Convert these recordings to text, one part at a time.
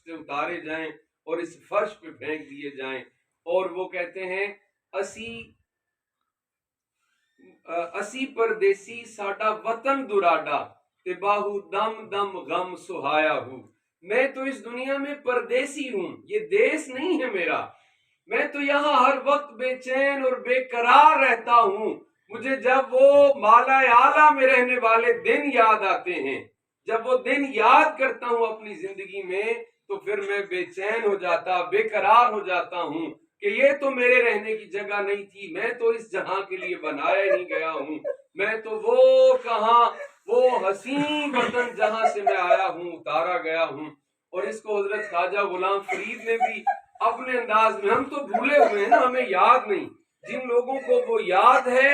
سے اتارے جائیں اور اس فرش پہ پھینک دیے جائیں. اور وہ کہتے ہیں اسی پردیسی ساڈا وطن دراڈا تے باہو دم دم غم سہایا ہوں. میں تو اس دنیا میں پردیسی ہوں، یہ دیس نہیں ہے میرا. میں تو یہاں ہر وقت بے چین اور بے قرار رہتا ہوں. مجھے جب وہ مالا اعلیٰ میں رہنے والے دن یاد آتے ہیں، جب وہ دن یاد کرتا ہوں اپنی زندگی میں، تو پھر میں بے چین ہو جاتا، بے قرار ہو جاتا ہوں کہ یہ تو میرے رہنے کی جگہ نہیں تھی. میں تو اس جہاں کے لیے بنایا نہیں گیا ہوں. میں تو وہ حسین وطن جہاں سے میں آیا ہوں اتارا گیا ہوں. اور اس کو حضرت خواجہ غلام فرید نے بھی اپنے انداز میں، ہم تو بھولے ہوئے ہیں نا، ہمیں یاد نہیں. جن لوگوں کو وہ یاد ہے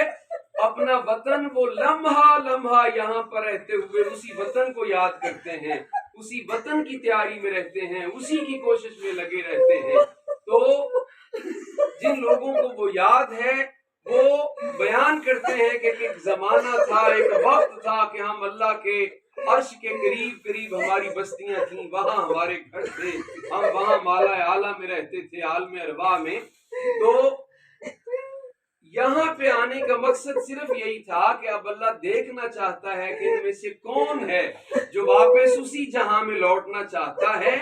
اپنا وطن، وہ لمحہ لمحہ یہاں پر رہتے ہوئے اسی وطن کو یاد کرتے ہیں، اسی وطن کی تیاری میں رہتے ہیں، اسی کی کوشش میں لگے رہتے ہیں. تو جن لوگوں کو وہ یاد ہے وہ بیان کرتے ہیں کہ ایک زمانہ تھا، ایک وقت تھا کہ ہم اللہ کے عرش کے قریب قریب ہماری بستیاں تھیں، وہاں ہمارے گھر تھے، ہم وہاں مالا اعلیٰ میں رہتے تھے، عالم ارواح میں. تو یہاں پہ آنے کا مقصد صرف یہی تھا کہ اب اللہ دیکھنا چاہتا ہے کہ ان میں سے کون ہے جو واپس اسی جہاں میں لوٹنا چاہتا ہے،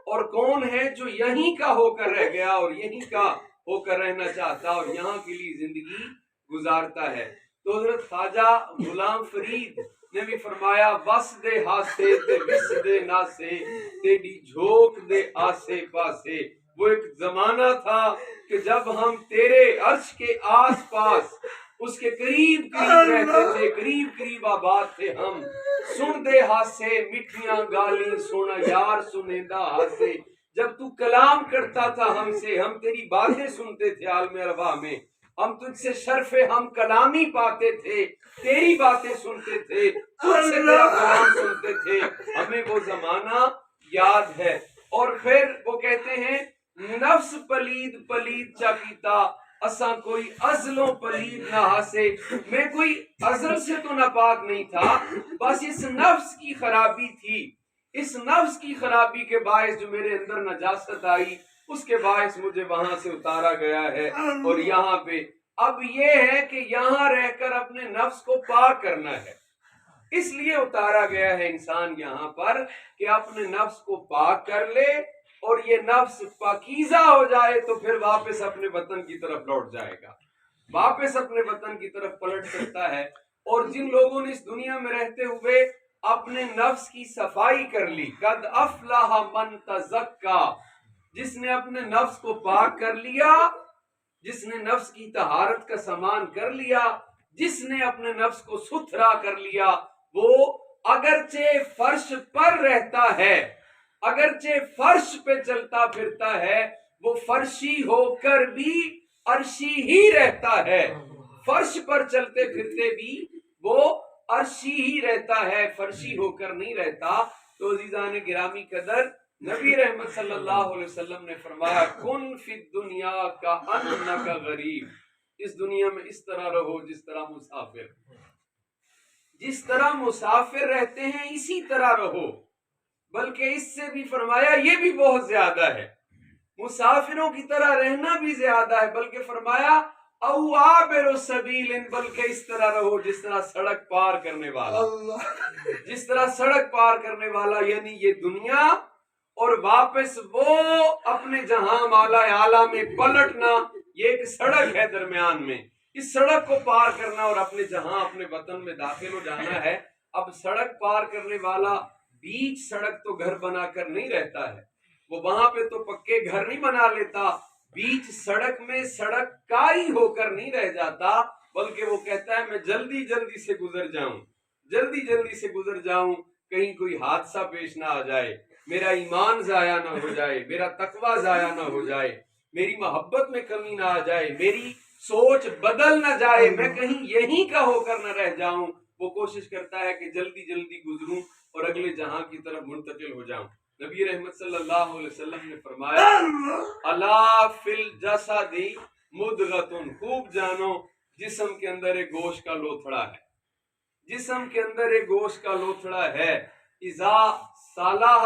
اور کون ہے جو یہیں کا ہو کر رہ گیا اور یہیں کا ہو کر رہنا چاہتا اور یہاں کے لیے زندگی گزارتا ہے. تو حضرت خواجہ غلام فرید نے بھی فرمایا، وس دے ہاسے تے وس دے ناسے تیری جھوک دے آسے پاسے. وہ ایک زمانہ تھا کہ جب ہم تیرے عرش کے آس پاس اس کے قریب قریب رہتے تھے، قریب قریب آباد تھے ہم. سن دے ہاسے مٹھیاں گالی سونا یار سنیندہ ہاسے. جب تو کلام کرتا تھا ہم سے، ہم تیری باتیں سنتے تھے عالم ارواح میں، ہم تجھ سے شرف ہم کلامی پاتے تھے، تیری باتیں سنتے تھے، تجھ سے تیرا کلام سنتے تھے. ہمیں وہ زمانہ یاد ہے. اور پھر وہ کہتے ہیں، نفس پلید پلید چا کیتا اساں کوئی ازلوں پلید نہ ہاسے. میں کوئی ازل سے تو ناپاک نہیں تھا، بس اس نفس کی خرابی تھی. اس نفس کی خرابی کے باعث جو میرے اندر نجاست آئی، اس کے باعث مجھے وہاں سے اتارا گیا ہے. اور یہاں پہ اب یہ ہے کہ یہاں رہ کر اپنے نفس کو پاک کرنا ہے. اس لیے اتارا گیا ہے انسان یہاں پر کہ اپنے نفس کو پاک کر لے، اور یہ نفس پاکیزہ ہو جائے تو پھر واپس اپنے وطن کی طرف لوٹ جائے گا، واپس اپنے وطن کی طرف پلٹ سکتا ہے. اور جن لوگوں نے اس دنیا میں رہتے ہوئے اپنے نفس کی صفائی کر لی، قد افلح من تزکا، جس نے اپنے نفس کو پاک کر لیا، جس نے نفس کی طہارت کا سامان کر لیا، جس نے اپنے نفس کو ستھرا کر لیا، وہ اگرچہ فرش پر رہتا ہے، اگرچہ فرش پہ چلتا پھرتا ہے، وہ فرشی ہو کر بھی عرشی ہی رہتا ہے. فرش پر چلتے پھرتے بھی وہ عرشی ہی رہتا ہے، فرشی ہو کر نہیں رہتا. تو عزیزان گرامی قدر، نبی رحمت صلی اللہ علیہ وسلم نے فرمایا، کن فی الدنیا کا انک غریب. اس دنیا میں اس طرح رہو جس طرح مسافر رہتے ہیں، اسی طرح رہو. بلکہ اس سے بھی فرمایا یہ بھی بہت زیادہ ہے، مسافروں کی طرح رہنا بھی زیادہ ہے. بلکہ فرمایا او عابر السبیل، بلکہ اس طرح رہو جس طرح سڑک پار کرنے والا، جس طرح سڑک پار کرنے والا. یعنی یہ دنیا اور واپس وہ اپنے جہاں مالا اعلیٰ میں پلٹنا، یہ ایک سڑک ہے درمیان میں. اس سڑک کو پار کرنا اور اپنے جہاں اپنے وطن میں داخل ہو جانا ہے. اب سڑک پار کرنے والا بیچ سڑک تو گھر بنا کر نہیں رہتا ہے، وہ وہاں پہ تو پکے گھر نہیں بنا لیتا، بیچ سڑک میں سڑک کائی ہو کر نہیں رہ جاتا، بلکہ وہ کہتا ہے میں جلدی جلدی سے گزر جاؤں، جلدی جلدی سے گزر جاؤں، کہیں کوئی حادثہ پیش نہ آ جائے، میرا ایمان ضائع نہ ہو جائے، میرا تقوی ضائع نہ ہو جائے، میری محبت میں کمی نہ آ جائے، میری سوچ بدل نہ جائے، میں کہیں یہیں کا ہو کر نہ رہ جاؤں. وہ کوشش کرتا ہے کہ جلدی جلدی گزروں اور اگلے جہاں کی طرف منتقل ہو جاؤں. نبی رحمت صلی اللہ علیہ وسلم نے فرمایا، الا فی الجسد مدغۃ، خوب جانو جسم کے اندر ایک گوشت کا لوتھڑا ہے، جسم کے اندر ایک گوشت کا لوتھڑا ہے. اذا صلح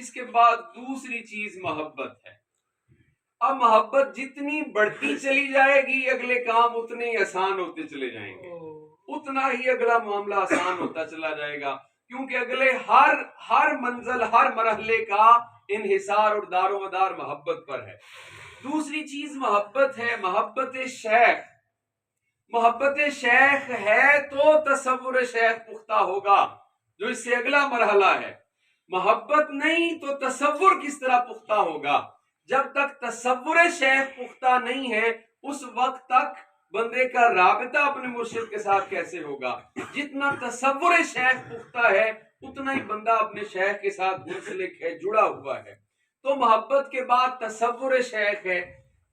اس کے بعد دوسری چیز محبت ہے. اب محبت جتنی بڑھتی چلی جائے گی اگلے کام اتنے ہی آسان ہوتے چلے جائیں گے, اتنا ہی اگلا معاملہ آسان ہوتا چلا جائے گا, کیونکہ اگلے ہر منزل, ہر مرحلے کا انحصار اور دار و مدار محبت پر ہے. دوسری چیز محبت ہے, محبت شیخ. محبت شیخ ہے تو تصور شیخ پختہ ہوگا, جو اس سے اگلا مرحلہ ہے. محبت نہیں تو تصور کس طرح پختہ ہوگا؟ جب تک تصور شیخ پختہ نہیں ہے اس وقت تک بندے کا رابطہ اپنے مرشد کے ساتھ کیسے ہوگا؟ جتنا تصور شیخ پختہ ہے اتنا ہی بندہ اپنے شیخ کے ساتھ منسلک ہے, جڑا ہوا ہے. تو محبت کے بعد تصور شیخ ہے,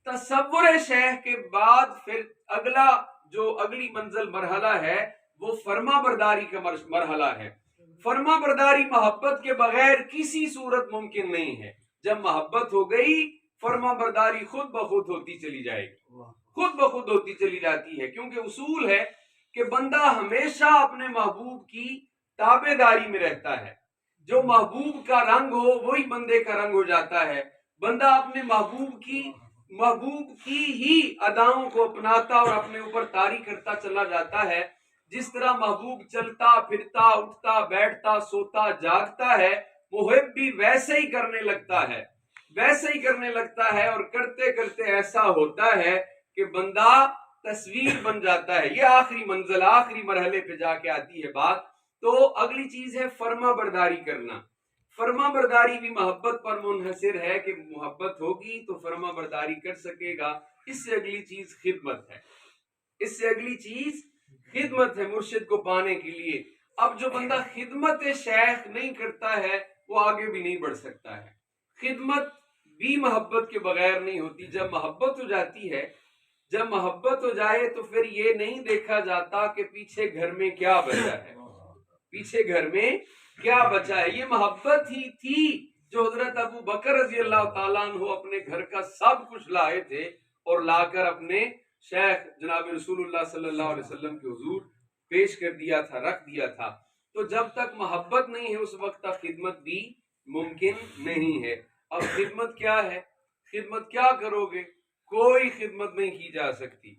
تصور شیخ کے بعد پھر اگلی منزل مرحلہ ہے وہ فرما برداری کا مرحلہ ہے. فرما برداری محبت کے بغیر کسی صورت ممکن نہیں ہے. جب محبت ہو گئی فرما برداری خود بخود ہوتی چلی جائے گی, خود بخود ہوتی چلی جاتی ہے, کیونکہ اصول ہے کہ بندہ ہمیشہ اپنے محبوب کی تابع داری میں رہتا ہے. جو محبوب کا رنگ ہو وہی بندے کا رنگ ہو جاتا ہے. بندہ اپنے محبوب کی ہی اداؤں کو اپناتا اور اپنے اوپر طاری کرتا چلا جاتا ہے. جس طرح محبوب چلتا پھرتا اٹھتا بیٹھتا سوتا جاگتا ہے, محب بھی ویسے ہی کرنے لگتا ہے, ویسے ہی کرنے لگتا ہے, اور کرتے کرتے ایسا ہوتا ہے کہ بندہ تصویر بن جاتا ہے. یہ آخری منزل, آخری مرحلے پہ جا کے آتی ہے بات. تو اگلی چیز ہے فرما برداری کرنا. فرما برداری بھی محبت پر منحصر ہے کہ محبت ہوگی تو فرما برداری کر سکے گا. اس سے اگلی چیز خدمت ہے, اس سے اگلی چیز خدمت ہے مرشد کو پانے کے لیے. اب جو بندہ خدمت شیخ نہیں کرتا ہے وہ آگے بھی نہیں بڑھ سکتا ہے. خدمت بھی محبت کے بغیر نہیں ہوتی. جب محبت ہو جاتی ہے, جب محبت ہو جائے تو پھر یہ نہیں دیکھا جاتا کہ پیچھے گھر میں کیا بچا ہے, پیچھے گھر میں کیا بچا ہے. یہ محبت ہی تھی جو حضرت ابو بکر رضی اللہ تعالیٰ عنہ اپنے گھر کا سب کچھ لائے تھے اور لا کر اپنے شیخ جناب رسول اللہ صلی اللہ علیہ وسلم کے حضور پیش کر دیا تھا, رکھ دیا تھا. تو جب تک محبت نہیں ہے اس وقت تک خدمت بھی ممکن نہیں ہے. اب خدمت کیا ہے؟ خدمت کیا کرو گے؟ کوئی خدمت نہیں کی جا سکتی.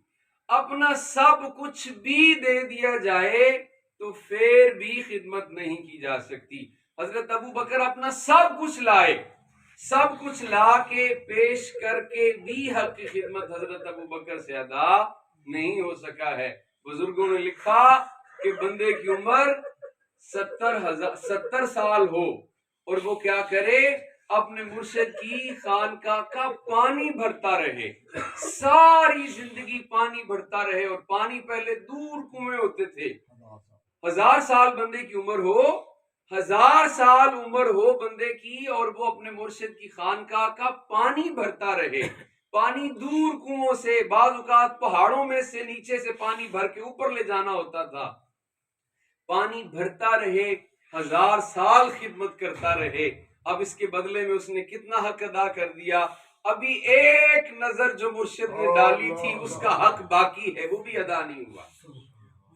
اپنا سب کچھ بھی دے دیا جائے تو پھر بھی خدمت نہیں کی جا سکتی. حضرت ابو بکر اپنا سب کچھ لائے, سب کچھ لا کے پیش کر کے بھی حق کی خدمت حضرت ابو بکر سے ادا نہیں ہو سکا ہے. بزرگوں نے لکھا کہ بندے کی عمر 70 سال ہو اور وہ کیا کرے, اپنے مرشد کی خانقاہ کا پانی بھرتا رہے, ساری زندگی پانی بھرتا رہے. اور پانی پہلے دور کنویں ہوتے تھے. 1000 سال بندے کی عمر ہو, 1000 سال عمر ہو بندے کی, اور وہ اپنے مرشد کی خانقاہ کا پانی بھرتا رہے. پانی دور کنووں سے, بعض اوقات پہاڑوں میں سے نیچے سے پانی بھر کے اوپر لے جانا ہوتا تھا. پانی بھرتا رہے, 1000 سال خدمت کرتا رہے. اب اس کے بدلے میں اس نے کتنا حق ادا کر دیا؟ ابھی ایک نظر جو مرشد نے ڈالی تھی اس کا حق باقی ہے, وہ بھی ادا نہیں ہوا,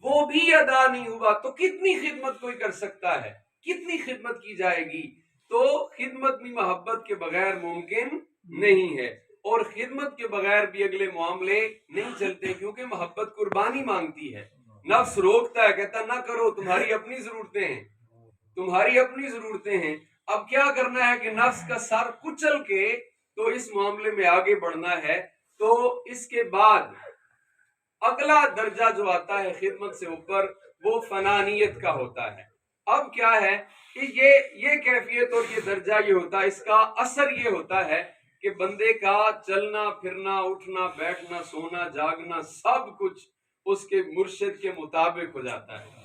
وہ بھی ادا نہیں ہوا. تو کتنی خدمت کوئی کر سکتا ہے, کتنی خدمت کی جائے گی؟ تو خدمت بھی محبت کے بغیر ممکن نہیں ہے, اور خدمت کے بغیر بھی اگلے معاملے نہیں چلتے, کیونکہ محبت قربانی مانگتی ہے. نفس روکتا ہے, کہتا نہ کرو, تمہاری اپنی ضرورتیں ہیں, تمہاری اپنی ضرورتیں ہیں. اب کیا کرنا ہے کہ نفس کا سر کچل کے تو اس معاملے میں آگے بڑھنا ہے. تو اس کے بعد اگلا درجہ جو آتا ہے خدمت سے اوپر وہ فنانیت کا ہوتا ہے. اب کیا ہے یہ کیفیت اور یہ درجہ یہ ہوتا ہے, اس کا اثر یہ ہوتا ہے کہ بندے کا چلنا پھرنا اٹھنا بیٹھنا سونا جاگنا سب کچھ اس کے مرشد کے مطابق ہو جاتا ہے,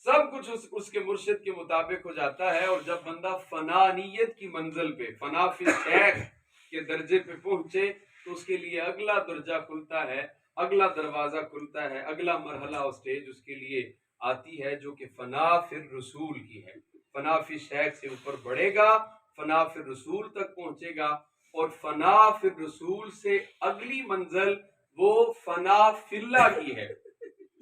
سب کچھ اس کے مرشد کے مطابق ہو جاتا ہے. اور جب بندہ فنانیت کی منزل پہ, فنا فی شیخ کے درجے پہ پہنچے تو اس کے لیے اگلا درجہ کھلتا ہے, اگلا دروازہ کھلتا ہے, اگلا مرحلہ اور سٹیج اس کے لیے آتی ہے جو کہ فنا فی الرسول کی ہے. فنا فی شیخ سے اوپر بڑھے گا, فنا فی الرسول تک پہنچے گا, اور فنا فی الرسول سے اگلی منزل وہ فنا فی اللہ کی ہے.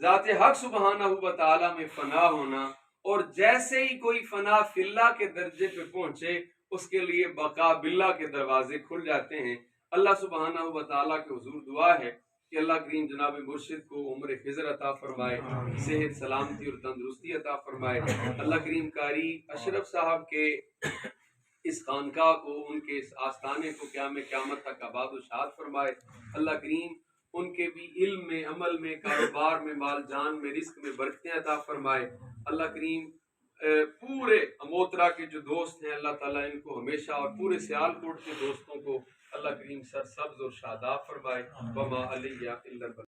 ذات حق سبحانہ و تعالی میں فنا ہونا اور جیسے ہی کوئی فنا فی اللہ کے درجے پہ پہنچے اس کے لیے بقا باللہ کے دروازے کھل جاتے ہیں۔ اللہ سبحانہ و تعالیٰ کے حضور دعا ہے کہ اللہ کریم جناب مرشد کو عمر خضر عطا فرمائے، صحت سلامتی اور تندرستی عطا فرمائے۔ اللہ کریم قاری اشرف صاحب کے اس خانقاہ کو، ان کے اس آستانے کو قیامت تک آباد و شاد فرمائے۔ اللہ کریم ان کے بھی علم میں، عمل میں، کاروبار میں، مال جان میں، رزق میں برکتیں عطا فرمائے۔ اللہ کریم پورے اموترا کے جو دوست ہیں اللہ تعالیٰ ان کو ہمیشہ، اور پورے سیالکوٹ کے دوستوں کو اللہ کریم سرسبز اور شاداب فرمائے۔ وما علیہ الا البلاغ۔